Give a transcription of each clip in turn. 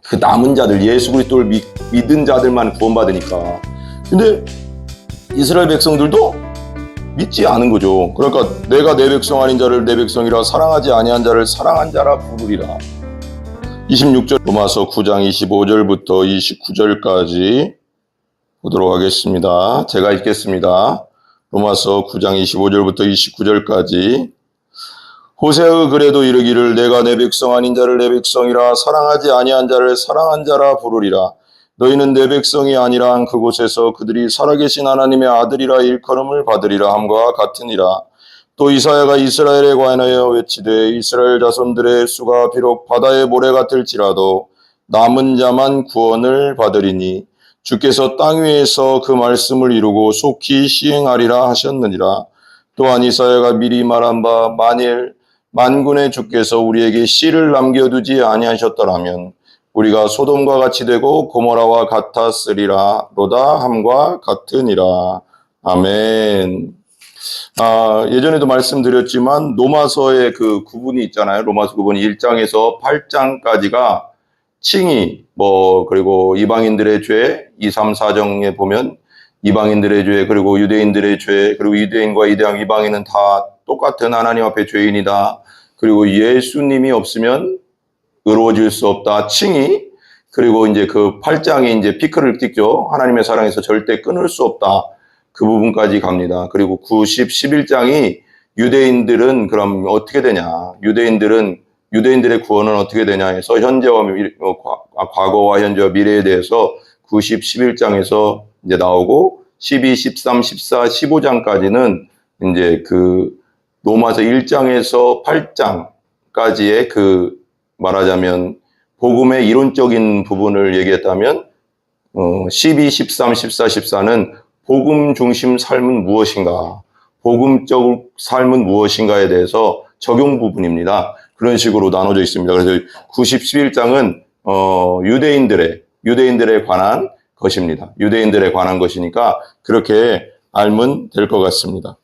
그 남은 자들, 예수 그리스도를 믿은 자들만 구원받으니까. 근데 이스라엘 백성들도 믿지 않은 거죠. 그러니까 내가 내 백성 아닌 자를 내 백성이라, 사랑하지 아니한 자를 사랑한 자라 부르리라. 26절, 로마서 9장 25절부터 29절까지 보도록 하겠습니다. 제가 읽겠습니다. 로마서 9장 25절부터 29절까지. 호세의 글에도 이르기를 내가 내 백성 아닌 자를 내 백성이라, 사랑하지 아니한 자를 사랑한 자라 부르리라. 너희는 내 백성이 아니라 한 그곳에서 그들이 살아계신 하나님의 아들이라 일컬음을 받으리라 함과 같으니라. 또 이사야가 이스라엘에 관하여 외치되 이스라엘 자손들의 수가 비록 바다의 모래 같을지라도 남은 자만 구원을 받으리니 주께서 땅 위에서 그 말씀을 이루고 속히 시행하리라 하셨느니라. 또한 이사야가 미리 말한 바 만일 만군의 주께서 우리에게 씨를 남겨두지 아니하셨더라면 우리가 소돔과 같이 되고 고모라와 같았으리라 로다 함과 같으니라. 아멘. 예전에도 말씀드렸지만 로마서의 그 구분이 있잖아요. 로마서 구분이 1장에서 8장까지가 칭의, 그리고 이방인들의 죄, 2, 3, 4장에 보면 이방인들의 죄, 그리고 유대인들의 죄, 그리고 유대인과 이방인은 다 똑같은 하나님 앞에 죄인이다. 그리고 예수님이 없으면 의로워질 수 없다. 칭의. 그리고 이제 그 8장이 이제 피크를 찍죠. 하나님의 사랑에서 절대 끊을 수 없다. 그 부분까지 갑니다. 그리고 9, 10, 11장이 유대인들은 그럼 어떻게 되냐. 유대인들의 구원은 어떻게 되냐 해서 과거와 현재와 미래에 대해서 9, 10, 11장에서 이제 나오고 12, 13, 14, 15장까지는 이제 그 로마서 1장에서 8장까지의 그 말하자면 복음의 이론적인 부분을 얘기했다면 12, 13, 14, 14는 복음 중심 삶은 무엇인가, 복음적 삶은 무엇인가에 대해서 적용 부분입니다. 그런 식으로 나눠져 있습니다. 그래서 90, 11장은 유대인들에 관한 것입니다. 유대인들에 관한 것이니까 그렇게 알면 될 것 같습니다.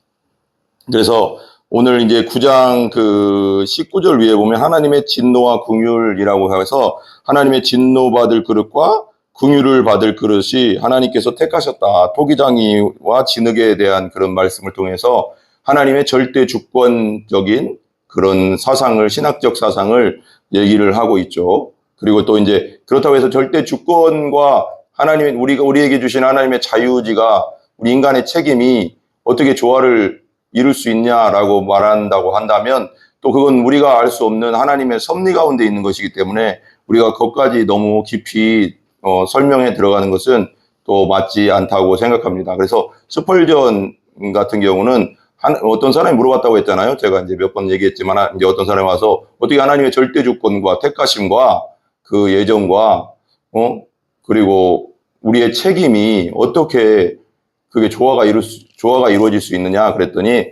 그래서 오늘 이제 9장 그 19절 위에 보면 하나님의 진노와 긍휼이라고 해서 하나님의 진노받을 그릇과 긍휼을 받을 그릇이 하나님께서 택하셨다. 토기장이와 진흙에 대한 그런 말씀을 통해서 하나님의 절대 주권적인 그런 사상을, 신학적 사상을 얘기를 하고 있죠. 그리고 또 이제 그렇다고 해서 절대 주권과 우리에게 주신 하나님의 자유의지가, 우리 인간의 책임이 어떻게 조화를 이룰 수 있냐라고 말한다고 한다면 또 그건 우리가 알 수 없는 하나님의 섭리 가운데 있는 것이기 때문에 우리가 그것까지 너무 깊이 설명에 들어가는 것은 또 맞지 않다고 생각합니다. 그래서 스펄전 같은 경우는 어떤 사람이 물어봤다고 했잖아요. 제가 이제 몇 번 얘기했지만 이제 어떤 사람이 와서 어떻게 하나님의 절대 주권과 택하심과 그 예정과 그리고 우리의 책임이 어떻게 그게 조화가 이루어질 수 있느냐 그랬더니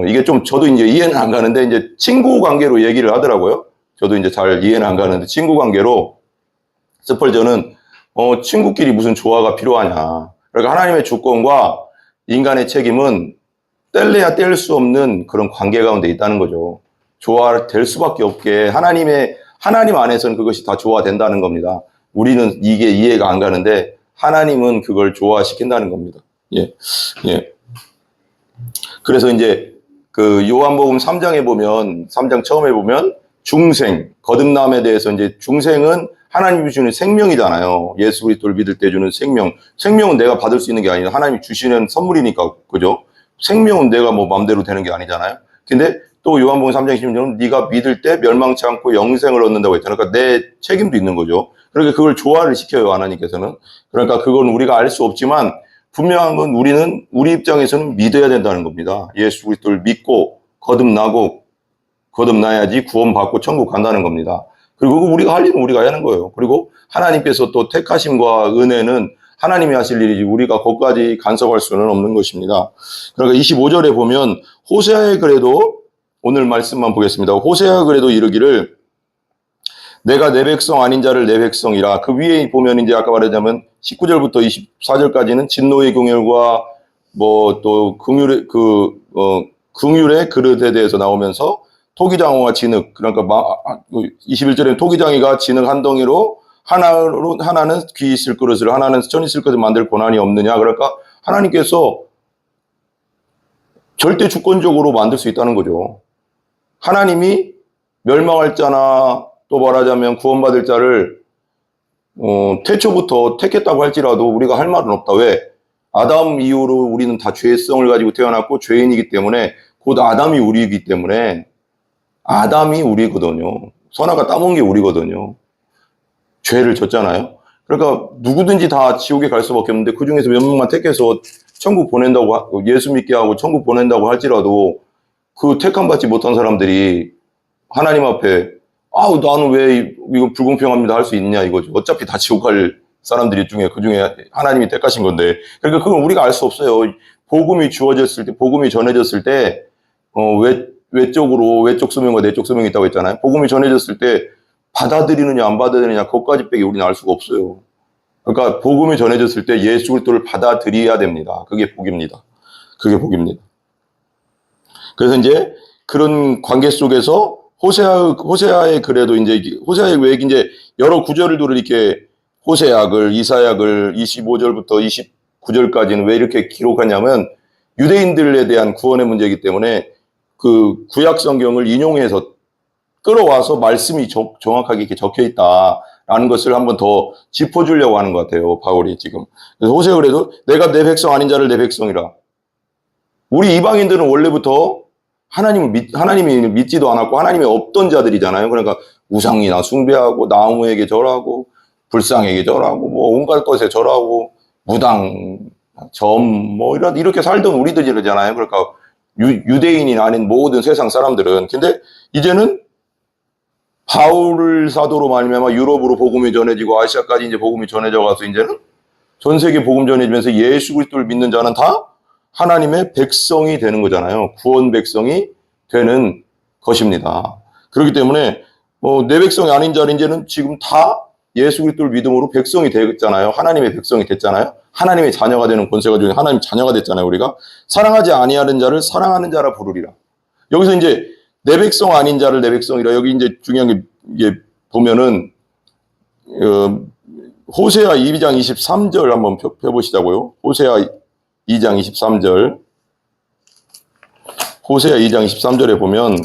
이게 좀 저도 이제 이해는 안 가는데 이제 친구 관계로 얘기를 하더라고요. 저도 이제 잘 이해는 안 가는데 친구 관계로 스펄전은 친구끼리 무슨 조화가 필요하냐. 그러니까 하나님의 주권과 인간의 책임은 뗄래야 뗄 수 없는 그런 관계 가운데 있다는 거죠. 조화될 수밖에 없게 하나님 안에서는 그것이 다 조화된다는 겁니다. 우리는 이게 이해가 안 가는데 하나님은 그걸 조화시킨다는 겁니다. 예. 그래서 이제 그 요한복음 3장에 보면 3장 처음에 보면 중생, 거듭남에 대해서 이제 중생은 하나님이 주는 생명이잖아요. 예수 그리스도를 믿을 때 주는 생명. 생명은 내가 받을 수 있는 게 아니라 하나님이 주시는 선물이니까, 그죠? 생명은 내가 마음대로 되는 게 아니잖아요. 근데 또 요한복음 3장 16절은 네가 믿을 때 멸망치 않고 영생을 얻는다고 했잖아요. 그러니까 내 책임도 있는 거죠. 그러니까 그걸 조화를 시켜요, 하나님께서는. 그러니까 그건 우리가 알 수 없지만 분명한 건 우리 입장에서는 믿어야 된다는 겁니다. 예수 그리스도를 믿고 거듭나야지 구원받고 천국 간다는 겁니다. 그리고 우리가 할 일은 우리가 하는 거예요. 그리고 하나님께서 또 택하심과 은혜는 하나님이 하실 일이지 우리가 거기까지 간섭할 수는 없는 것입니다. 그러니까 25절에 보면 호세아의 글에도, 오늘 말씀만 보겠습니다. 호세아의 글에도 이르기를 내가 내 백성 아닌 자를 내 백성이라. 그 위에 보면 이제 아까 말하자면 19절부터 24절까지는 진노의 긍휼과 또 긍휼의 그릇에 대해서 나오면서 토기장어와 진흙, 그러니까 21절에는 토기장이가 진흙 한 덩이로 하나는 귀 있을 그릇을, 하나는 천 있을 그릇을 만들 권한이 없느냐. 그러니까 하나님께서 절대 주권적으로 만들 수 있다는 거죠. 하나님이 멸망할 자나 또 말하자면 구원받을 자를 태초부터 택했다고 할지라도 우리가 할 말은 없다. 왜? 아담 이후로 우리는 다 죄성을 가지고 태어났고 죄인이기 때문에 곧 아담이 우리이기 때문에 아담이 우리거든요. 선악과 따먹은 게 우리거든요. 죄를 졌잖아요. 그러니까 누구든지 다 지옥에 갈 수밖에 없는데 그중에서 몇 명만 택해서 천국 보낸다고, 예수 믿게 하고 천국 보낸다고 할지라도 그 택함 받지 못한 사람들이 하나님 앞에 나는 왜 이거 불공평합니다 할 수 있냐 이거죠. 어차피 다 지옥 갈 사람들이 중에 그중에 하나님이 택하신 건데. 그러니까 그건 우리가 알 수 없어요. 복음이 주어졌을 때, 복음이 전해졌을 때 외적 소명과 내적 소명이 있다고 했잖아요. 복음이 전해졌을 때 받아들이느냐 안 받아들이느냐 그것까지 빼기 우리는 알 수가 없어요. 그러니까 복음이 전해졌을 때 예수 그리스도를 받아들여야 됩니다. 그게 복입니다. 그게 복입니다. 그래서 이제 그런 관계 속에서 호세아의 글에도 이제 호세아의 왜 이제 여러 구절을 이렇게 호세아글, 이사야글 25절부터 29절까지는 왜 이렇게 기록하냐면 유대인들에 대한 구원의 문제이기 때문에 그 구약 성경을 인용해서 끌어와서 말씀이 정확하게 이렇게 적혀 있다라는 것을 한번 더 짚어주려고 하는 것 같아요, 바울이 지금. 그래서 호세아 그래도 내가 내 백성 아닌 자를 내 백성이라. 우리 이방인들은 원래부터 하나님이 믿지도 않았고 하나님이 없던 자들이잖아요. 그러니까 우상이나 숭배하고 나무에게 절하고 불상에게 절하고 뭐 온갖 것에 절하고 무당, 점 뭐 이렇게 살던 우리들이잖아요. 그러니까 유대인이 아닌 모든 세상 사람들은. 근데 이제는 바울 사도로 말미암아 유럽으로 복음이 전해지고 아시아까지 이제 복음이 전해져 가서 이제는 전 세계 복음 전해지면서 예수 그리스도를 믿는 자는 다 하나님의 백성이 되는 거잖아요. 구원 백성이 되는 것입니다. 그렇기 때문에 내 백성이 아닌 자는 이제는 지금 다 예수 그리스도를 믿음으로 백성이 됐잖아요. 하나님의 백성이 됐잖아요. 하나님의 자녀가 되는 권세가 중에 하나님 자녀가 됐잖아요. 우리가 사랑하지 아니하는 자를 사랑하는 자라 부르리라. 여기서 이제 내 백성 아닌 자를 내 백성이라. 여기 이제 중요한 게 이게 보면은 호세아 2장 23절 한번 펴보시자고요. 호세아 2장 23절. 호세아 2장 23절에 보면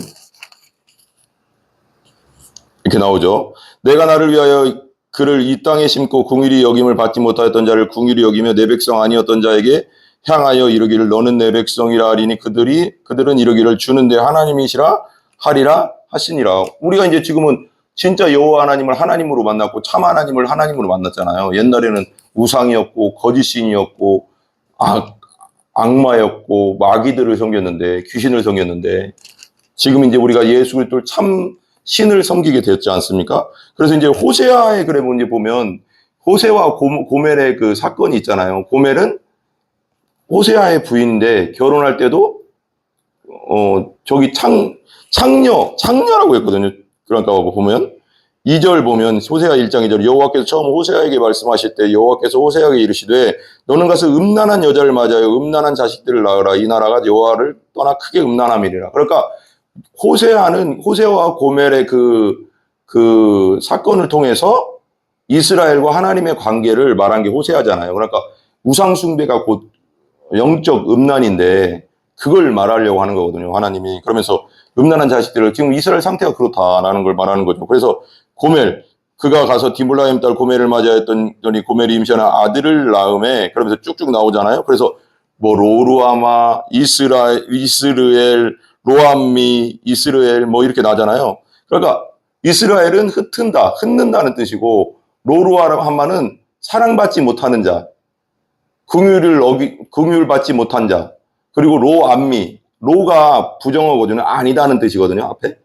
이렇게 나오죠. 내가 나를 위하여 그를 이 땅에 심고 궁일이 여김을 받지 못하였던 자를 궁일이 여기며 내 백성 아니었던 자에게 향하여 이르기를 너는 내 백성이라 하리니 그들은 이르기를 주는 내 하나님이시라 하리라 하시니라. 우리가 이제 지금은 진짜 여호와 하나님을 하나님으로 만났고 참 하나님을 하나님으로 만났잖아요. 옛날에는 우상이었고 거짓신이었고 악마였고 마귀들을 섬겼는데 귀신을 섬겼는데 지금 이제 우리가 예수 그리스도를 참 신을 섬기게 되었지 않습니까? 그래서 이제 호세아의 글에 보면 호세와 고멜의 그 사건이 있잖아요. 고멜은 호세아의 부인인데 결혼할 때도 저기 창녀라고 했거든요. 그러니까 보면 2절 보면 호세아 1장 2절 여호와께서 처음 호세아에게 말씀하실 때 여호와께서 호세아에게 이르시되 너는 가서 음란한 여자를 맞아요. 음란한 자식들을 낳으라. 이 나라가 여호와를 떠나 크게 음란함이리라. 그러니까 호세아와 고멜의 그 사건을 통해서 이스라엘과 하나님의 관계를 말한 게 호세아잖아요. 그러니까 우상숭배가 곧 영적 음란인데 그걸 말하려고 하는 거거든요. 하나님이. 그러면서 음란한 자식들을 지금 이스라엘 상태가 그렇다라는 걸 말하는 거죠. 그래서 고멜, 그가 가서 디블라임 딸 고멜을 맞이하였더니 고멜이 임신한 아들을 낳음에 그러면서 쭉쭉 나오잖아요. 그래서 뭐 로루아마, 이스르엘, 로암미, 이스라엘 뭐 이렇게 나잖아요. 그러니까 이스라엘은 흩는다는 뜻이고 로루아마는 사랑받지 못하는 자, 긍휼을 받지 못한 자. 그리고 로암미, 로가 부정어거든요. 아니다는 뜻이거든요. 앞에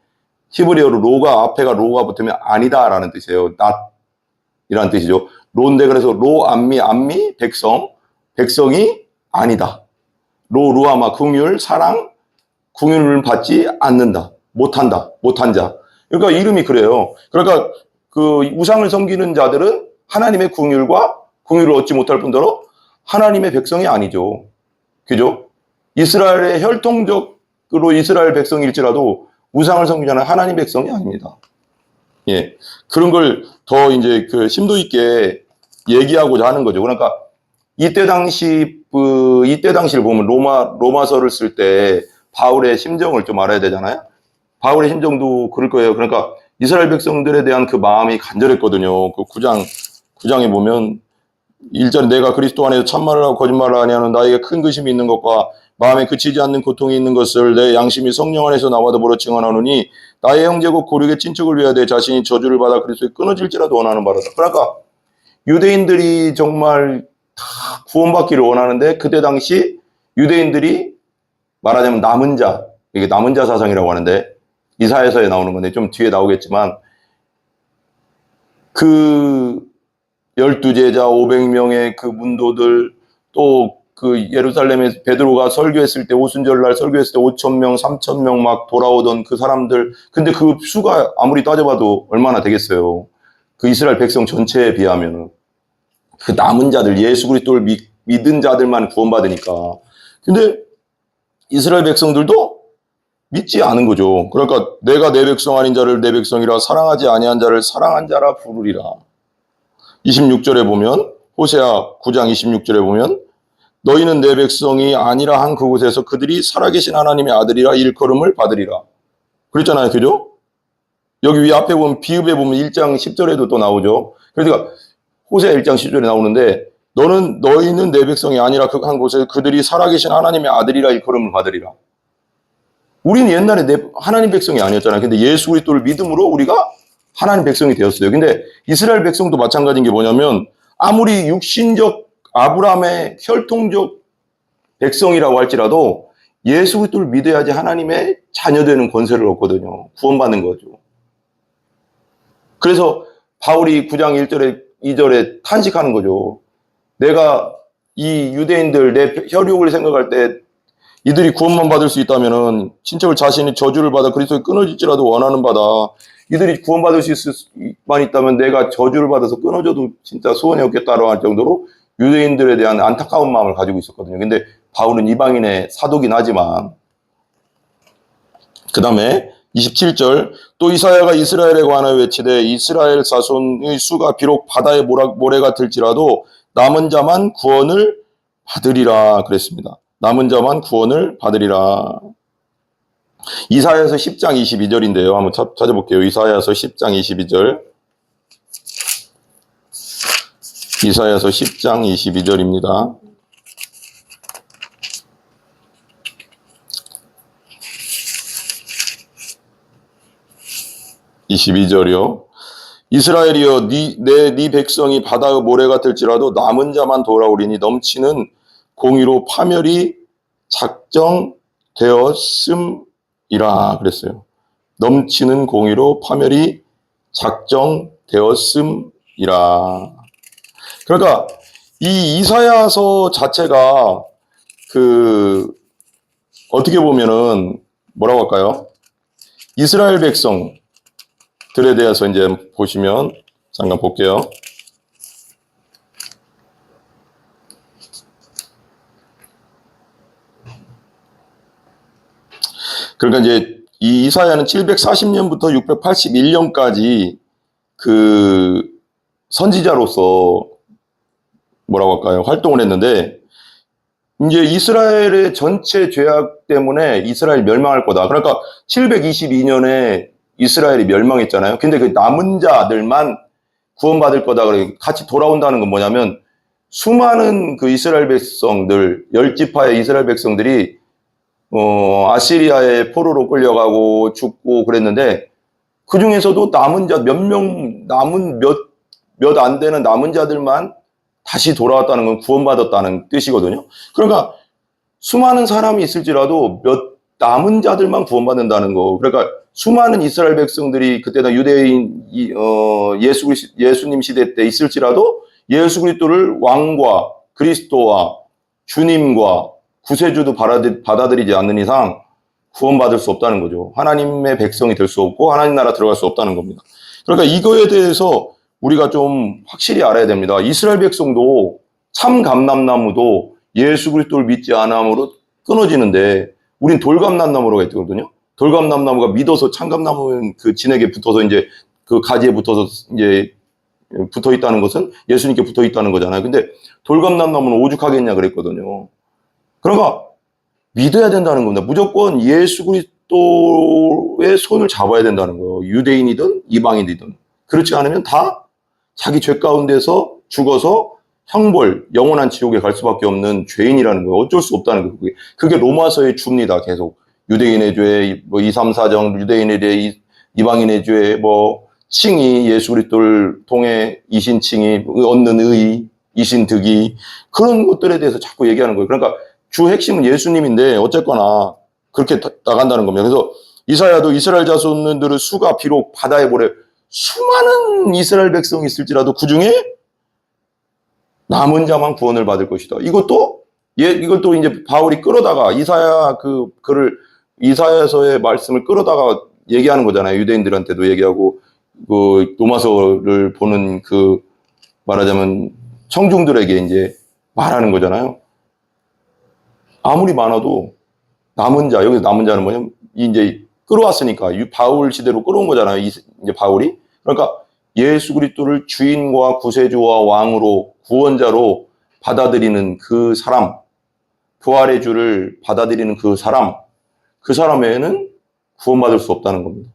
히브리어로 앞에가 로가 붙으면 아니다라는 뜻이에요. not이라는 뜻이죠. 로인데 그래서 암미 백성이 아니다. 루아마 긍휼, 사랑, 긍휼을 받지 않는다. 못한 자. 그러니까 이름이 그래요. 그러니까 그 우상을 섬기는 자들은 하나님의 긍휼을 얻지 못할 뿐더러 하나님의 백성이 아니죠. 그죠? 이스라엘의 혈통적으로 이스라엘 백성일지라도 우상을 섬기잖아요. 하나님 백성이 아닙니다. 예. 그런 걸 더 이제 그 심도 있게 얘기하고자 하는 거죠. 그러니까 이때 당시를 보면 로마서를 쓸 때 바울의 심정을 좀 알아야 되잖아요. 바울의 심정도 그럴 거예요. 그러니까 이스라엘 백성들에 대한 그 마음이 간절했거든요. 그 9장에 보면 1절에 내가 그리스도 안에서 참말을 하고 거짓말을 아니하는 나에게 큰 근심이 있는 것과 마음에 그치지 않는 고통이 있는 것을 내 양심이 성령 안에서 나와도 보러 증언하노니 나의 형제고 고르게 친척을 위하여 내 자신이 저주를 받아 그리스도에 끊어질지라도 원하는 바로다. 그러니까 유대인들이 정말 다 구원받기를 원하는데 그때 당시 유대인들이 말하자면 남은 자, 이게 남은 자 사상이라고 하는데 이사야서에 나오는 건데 좀 뒤에 나오겠지만 그 12제자 500명의 그 문도들 또 그 예루살렘에 베드로가 설교했을 때 오순절날 설교했을 때 5,000명, 3,000명 막 돌아오던 그 사람들 근데 그 수가 아무리 따져봐도 얼마나 되겠어요. 그 이스라엘 백성 전체에 비하면은 그 남은 자들 예수 그리스도를 믿은 자들만 구원받으니까 근데 이스라엘 백성들도 믿지 않은 거죠. 그러니까 내가 내 백성 아닌 자를 내 백성이라 사랑하지 아니한 자를 사랑한 자라 부르리라. 26절에 보면 호세아 9장 26절에 보면 너희는 내 백성이 아니라 한 그곳에서 그들이 살아계신 하나님의 아들이라 일컬음을 받으리라. 그랬잖아요. 그죠? 여기 위 앞에 보면 비읍에 보면 1장 10절에도 또 나오죠. 그러니까 호세아 1장 10절에 나오는데 너희는 내 백성이 아니라 한 곳에서 그들이 살아계신 하나님의 아들이라 일컬음을 받으리라. 우리는 옛날에 하나님 백성이 아니었잖아요. 근데 예수 그리스도를 믿음으로 우리가 하나님 백성이 되었어요. 근데 이스라엘 백성도 마찬가지인 게 뭐냐면 아무리 육신적 아브라함의 혈통적 백성이라고 할지라도 예수 그리스도를 믿어야지 하나님의 자녀되는 권세를 얻거든요. 구원받는 거죠. 그래서 바울이 9장 1절에 2절에 탄식하는 거죠. 내가 이 유대인들 내 혈육을 생각할 때 이들이 구원만 받을 수 있다면은 친척을 자신이 저주를 받아 그리스도에 끊어질지라도 원하는 바다. 이들이 구원받을 수 있만 있다면 내가 저주를 받아서 끊어져도 진짜 소원이 없겠다라고 할 정도로 유대인들에 대한 안타까운 마음을 가지고 있었거든요. 근데 바울은 이방인의 사도긴 하지만 그 다음에 27절 또 이사야가 이스라엘에 관하여 외치되 이스라엘 자손의 수가 비록 바다의 모래가 될지라도 남은 자만 구원을 받으리라 그랬습니다. 남은 자만 구원을 받으리라. 이사야서 10장 22절인데요. 한번 찾아볼게요. 이사야서 10장 22절. 이사야서 10장 22절입니다. (22절이요) 이스라엘이여 네 백성이 바다의 모래가 될지라도 남은 자만 돌아오리니 넘치는 공의로 파멸이 작정되었음이라 그랬어요. 넘치는 공의로 파멸이 작정되었음이라. 그러니까 이 이사야서 자체가 어떻게 보면은 뭐라고 할까요? 이스라엘 백성들에 대해서 이제 보시면 잠깐 볼게요. 그러니까 이제 이 이사야는 740년부터 681년까지 그 선지자로서 뭐라고 할까요? 활동을 했는데 이제 이스라엘의 전체 죄악 때문에 이스라엘이 멸망할 거다. 그러니까 722년에 이스라엘이 멸망했잖아요. 근데 그 남은 자들만 구원받을 거다. 그래 같이 돌아온다는 건 뭐냐면 수많은 그 이스라엘 백성들, 10지파의 이스라엘 백성들이 아시리아의 포로로 끌려가고 죽고 그랬는데 그 중에서도 남은 자 몇 안 되는 남은 자들만 다시 돌아왔다는 건 구원받았다는 뜻이거든요. 그러니까 수많은 사람이 있을지라도 남은 자들만 구원받는다는 거. 그러니까 수많은 이스라엘 백성들이 그때나 유대인 예수님 시대 때 있을지라도 예수 그리스도를 왕과 그리스도와 주님과 구세주도 받아들이지 않는 이상 구원받을 수 없다는 거죠. 하나님의 백성이 될 수 없고 하나님 나라 들어갈 수 없다는 겁니다. 그러니까 이거에 대해서 우리가 좀 확실히 알아야 됩니다. 이스라엘 백성도 참 감람나무도 예수 그리스도를 믿지 않음으로 끊어지는데 우린 돌감람나무라고 했거든요. 돌감람나무가 믿어서 참감나무 그 진에게 붙어서 이제 그 가지에 붙어서 이제 붙어 있다는 것은 예수님께 붙어 있다는 거잖아요. 근데 돌감난 나무는 오죽하겠냐 그랬거든요. 그러니까 믿어야 된다는 겁니다. 무조건 예수 그리스도의 손을 잡아야 된다는 거예요. 유대인이든 이방인이든. 그렇지 않으면 다 자기 죄 가운데서 죽어서 형벌, 영원한 지옥에 갈 수밖에 없는 죄인이라는 거예요. 어쩔 수 없다는 거예요. 그게 로마서의 주입니다. 계속 유대인의 죄, 뭐 2, 3, 4정, 유대인의 죄, 이방인의 죄, 뭐 칭의, 예수 그리스도를 통해 이신 칭의, 얻는 의, 이신 득이, 그런 것들에 대해서 자꾸 얘기하는 거예요. 그러니까 주 핵심은 예수님인데 어쨌거나 그렇게 나간다는 겁니다. 그래서 이사야도 이스라엘 자손들의 수가 비록 바다에 모래 수많은 이스라엘 백성이 있을지라도 그 중에 남은 자만 구원을 받을 것이다. 이것도 이제 바울이 끌어다가 이사야 이사야서의 말씀을 끌어다가 얘기하는 거잖아요. 유대인들한테도 얘기하고 그 로마서를 보는 그 말하자면 청중들에게 이제 말하는 거잖아요. 아무리 많아도 남은 자, 여기서 남은 자는 뭐냐면 이제 끌어왔으니까 바울 시대로 끌어온 거잖아요. 이제 바울이. 그러니까 예수 그리스도를 주인과 구세주와 왕으로 구원자로 받아들이는 그 사람, 부활의 주를 받아들이는 그 사람 외에는 구원받을 수 없다는 겁니다.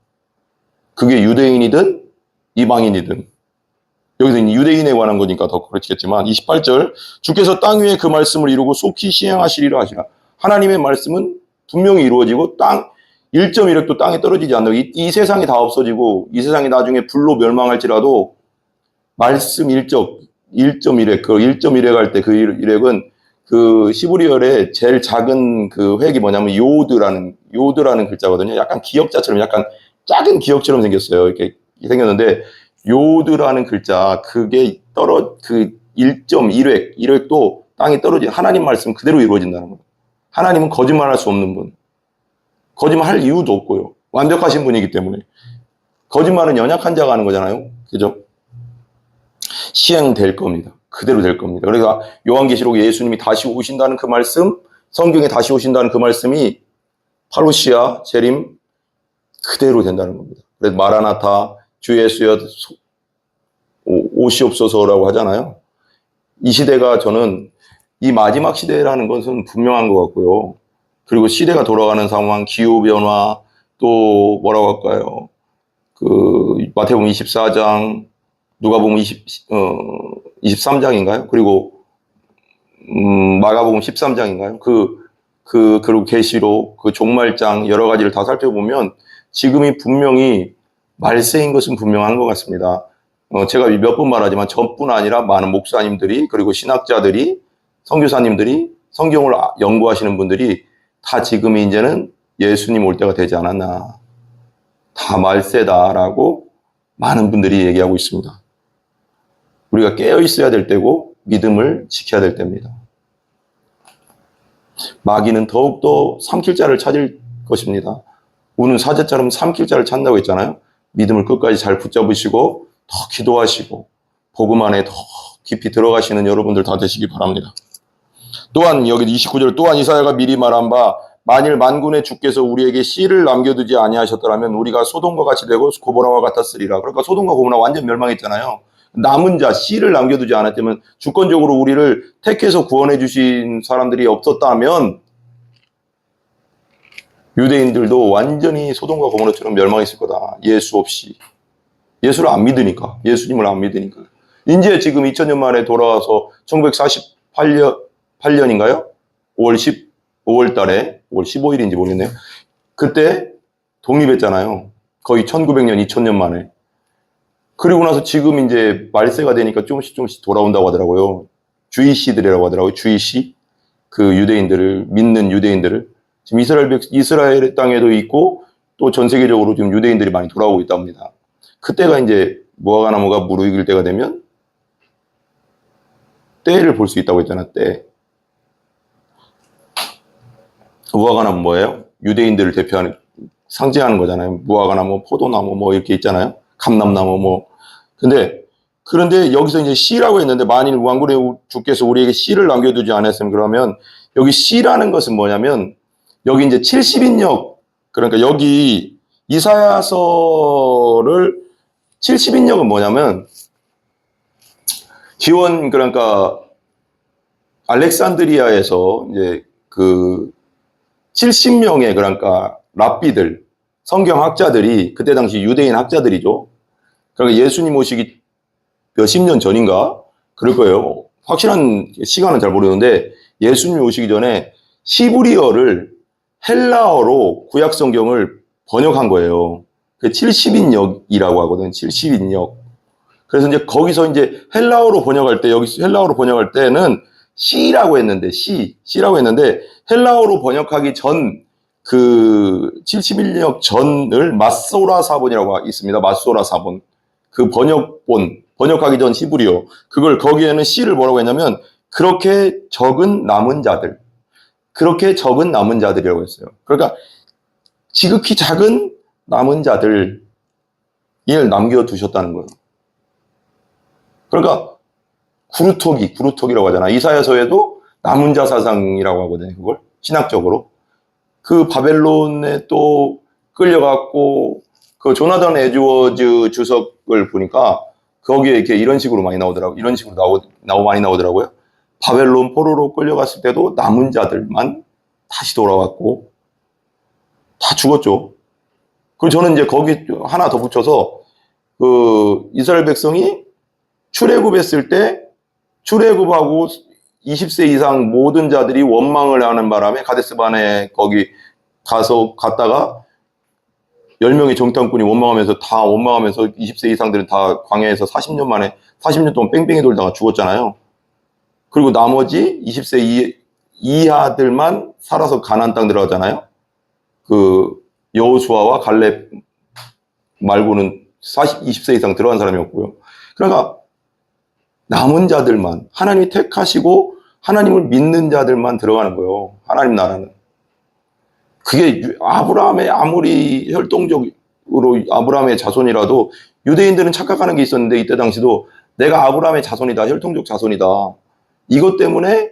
그게 유대인이든 이방인이든. 여기서 유대인에 관한 거니까 더 그렇겠지만 28절 주께서 땅 위에 그 말씀을 이루고 속히 시행하시리라 하시라. 하나님의 말씀은 분명히 이루어지고 1.1획도 땅에 떨어지지 않는다. 이 세상이 다 없어지고 이 세상이 나중에 불로 멸망할지라도 말씀 1.1획, 그 1.1획 할 때 그 1획은 그 시브리어의 제일 작은 그 획이 뭐냐면 요드라는 글자거든요. 약간 기역자처럼 약간 작은 기역처럼 생겼어요. 이렇게 생겼는데 요드라는 글자, 그게 그 1.1획, 1획도 땅에 떨어진 하나님 말씀 그대로 이루어진다는 거예요. 하나님은 거짓말할 수 없는 분. 거짓말할 이유도 없고요. 완벽하신 분이기 때문에. 거짓말은 연약한 자가 하는 거잖아요. 그죠? 시행될 겁니다. 그대로 될 겁니다. 그러니까 요한계시록에 예수님이 다시 오신다는 그 말씀, 성경에 다시 오신다는 그 말씀이 파루시아, 재림 그대로 된다는 겁니다. 그래서 마라나타, 주 예수여 오시옵소서라고 하잖아요. 이 시대가 저는 이 마지막 시대라는 것은 분명한 것 같고요. 그리고 시대가 돌아가는 상황, 기후변화, 또 뭐라고 할까요? 그 마태복음 24장, 누가복음 23장인가요? 그리고 마가복음 13장인가요? 그리고 계시록, 그 종말장 여러 가지를 다 살펴보면 지금이 분명히 말세인 것은 분명한 것 같습니다. 제가 몇 번 말하지만 저뿐 아니라 많은 목사님들이, 그리고 신학자들이, 선교사님들이, 성경을 연구하시는 분들이 다 지금이 이제는 예수님 올 때가 되지 않았나. 다 말세다라고 많은 분들이 얘기하고 있습니다. 우리가 깨어 있어야 될 때고 믿음을 지켜야 될 때입니다. 마귀는 더욱더 삼킬 자를 찾을 것입니다. 우는 사제처럼 삼킬 자를 찾는다고 했잖아요. 믿음을 끝까지 잘 붙잡으시고 더 기도하시고 복음 안에 더 깊이 들어가시는 여러분들 다 되시기 바랍니다. 또한 여기 29절 또한 이사야가 미리 말한 바 만일 만군의 주께서 우리에게 씨를 남겨두지 아니하셨더라면 우리가 소돔과 같이 되고 고모라와 같았으리라. 그러니까 소돔과 고모라 완전 멸망했잖아요. 남은 자 씨를 남겨두지 않았다면 주권적으로 우리를 택해서 구원해 주신 사람들이 없었다면 유대인들도 완전히 소돔과 고모라처럼 멸망했을 거다. 예수 없이. 예수를 안 믿으니까. 예수님을 안 믿으니까. 이제 지금 2000년 만에 돌아와서 1948년인가요? 5월 달에 5월 15일인지 모르겠네요. 그때 독립했잖아요. 거의 1900년, 2000년 만에. 그리고 나서 지금 이제 말세가 되니까 조금씩 돌아온다고 하더라고요. 주이시들이라고 하더라고요. 주이시. 그 유대인들을, 믿는 유대인들을. 지금 이스라엘 땅에도 있고 또 전 세계적으로 지금 유대인들이 많이 돌아오고 있다고 합니다. 그때가 이제 무화과 나무가 무르익을 때가 되면 때를 볼 수 있다고 했잖아, 때. 무화과 나무 뭐예요? 유대인들을 대표하는, 상징하는 거잖아요. 무화과 나무, 포도나무 뭐 이렇게 있잖아요. 감람나무 뭐. 그런데 여기서 이제 씨라고 했는데 만일 왕군의 주께서 우리에게 씨를 남겨두지 않았으면 그러면 여기 씨라는 것은 뭐냐면 여기 이제 70인역, 그러니까 여기 이사야서를 70인역은 뭐냐면 기원 그러니까 알렉산드리아에서 이제 그 70명의 그러니까 랍비들 성경학자들이 그때 당시 유대인 학자들이죠. 그러니까 예수님 오시기 몇십 년 전인가 그럴 거예요. 확실한 시간은 잘 모르는데 예수님 오시기 전에 히브리어를 헬라어로 구약 성경을 번역한 거예요. 그 70인역이라고 하거든요. 70인역. 그래서 이제 거기서 이제 헬라어로 번역할 때 여기 헬라어로 번역할 때는 C라고 했는데 C라고 했는데 헬라어로 번역하기 전 그 71역 전을 마소라 사본이라고 있습니다. 마소라 사본. 그 번역하기 전 히브리어. 그걸 거기에는 C를 뭐라고 했냐면 그렇게 적은 남은 자들. 그렇게 적은 남은 자들이라고 했어요. 그러니까 지극히 작은 남은 자들 을 남겨두셨다는 거예요. 그러니까 구루토기라고 하잖아. 이사야서에도 남은 자 사상이라고 하거든요. 그걸 신학적으로. 그 바벨론에 또 끌려갔고 그 조나단 에드워즈 주석을 보니까 거기에 이렇게 이런 식으로 많이 나오더라고요. 이런 식으로 많이 나오더라고요. 바벨론 포로로 끌려갔을 때도 남은 자들만 다시 돌아왔고 다 죽었죠. 그리고 저는 이제 거기 하나 더 붙여서 그 이스라엘 백성이 출애굽했을 때 출애굽하고 20세 이상 모든 자들이 원망을 하는 바람에 가데스바네 거기 갔다가 10명의 정탐꾼이 원망하면서 20세 이상들은 다 광야에서 40년 동안 뺑뺑이 돌다가 죽었잖아요. 그리고 나머지 20세 이하들만 살아서 가나안 땅 들어가잖아요. 그 여호수아와 갈렙 말고는 20세 이상 들어간 사람이 없고요. 그러니까 남은 자들만 하나님이 택하시고 하나님을 믿는 자들만 들어가는 거예요. 하나님 나라는. 그게 아브라함의 아무리 혈통적으로 아브라함의 자손이라도 유대인들은 착각하는 게 있었는데 이때 당시도 내가 아브라함의 자손이다. 혈통적 자손이다. 이것 때문에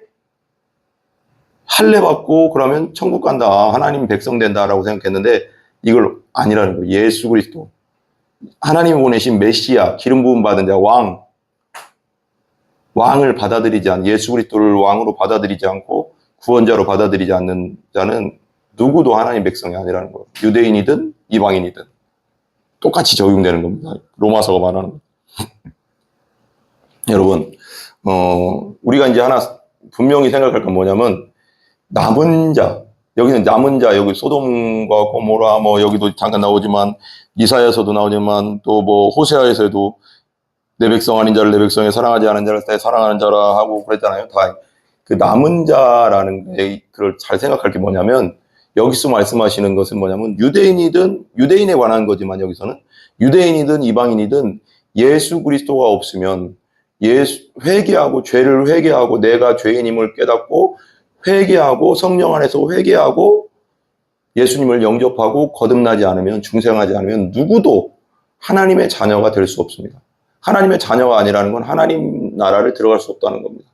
할례 받고 그러면 천국 간다. 하나님 백성 된다라고 생각했는데 이걸 아니라는 거예요. 예수 그리스도. 하나님이 보내신 메시아, 기름 부음 받은 자, 왕을 받아들이지 않은 예수 그리스도를 왕으로 받아들이지 않고 구원자로 받아들이지 않는 자는 누구도 하나님 백성이 아니라는 거예요. 유대인이든 이방인이든 똑같이 적용되는 겁니다. 로마서가 말하는 거예요. 여러분, 우리가 이제 하나 분명히 생각할 건 뭐냐면 남은 자, 여기는 남은 자, 여기 소돔과 고모라 뭐 여기도 잠깐 나오지만 이사야서도 나오지만 또 뭐 호세아에서도 내 백성 아닌 자를 내 백성에 사랑하지 않은 자를 내 사랑하는 자라 하고 그랬잖아요. 다 그 남은 자라는 걸 잘 생각할 게 뭐냐면 여기서 말씀하시는 것은 뭐냐면 유대인에 관한 거지만 여기서는 유대인이든 이방인이든 예수 그리스도가 없으면 회개하고 죄를 회개하고 내가 죄인임을 깨닫고 회개하고 성령 안에서 회개하고 예수님을 영접하고 거듭나지 않으면 중생하지 않으면 누구도 하나님의 자녀가 될 수 없습니다. 하나님의 자녀가 아니라는 건 하나님 나라를 들어갈 수 없다는 겁니다.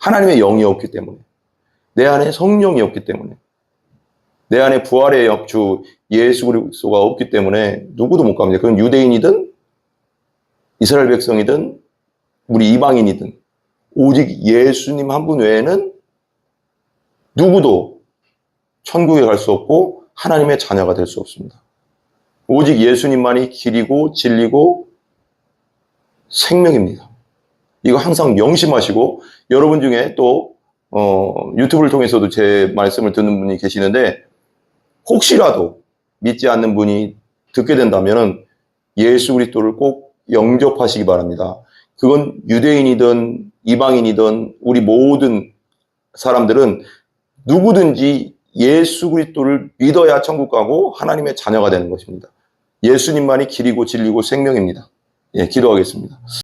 하나님의 영이 없기 때문에 내 안에 성령이 없기 때문에 내 안에 부활의 역주 예수 그리스도가 없기 때문에 누구도 못 갑니다. 그건 유대인이든 이스라엘 백성이든 우리 이방인이든 오직 예수님 한 분 외에는 누구도 천국에 갈 수 없고 하나님의 자녀가 될 수 없습니다. 오직 예수님만이 길이고 진리고 생명입니다. 이거 항상 명심하시고 여러분 중에 또 유튜브를 통해서도 제 말씀을 듣는 분이 계시는데 혹시라도 믿지 않는 분이 듣게 된다면 예수 그리스도를 꼭 영접하시기 바랍니다. 그건 유대인이든 이방인이든 우리 모든 사람들은 누구든지 예수 그리스도를 믿어야 천국 가고 하나님의 자녀가 되는 것입니다. 예수님만이 길이고 진리고 생명입니다. 예, 기도하겠습니다.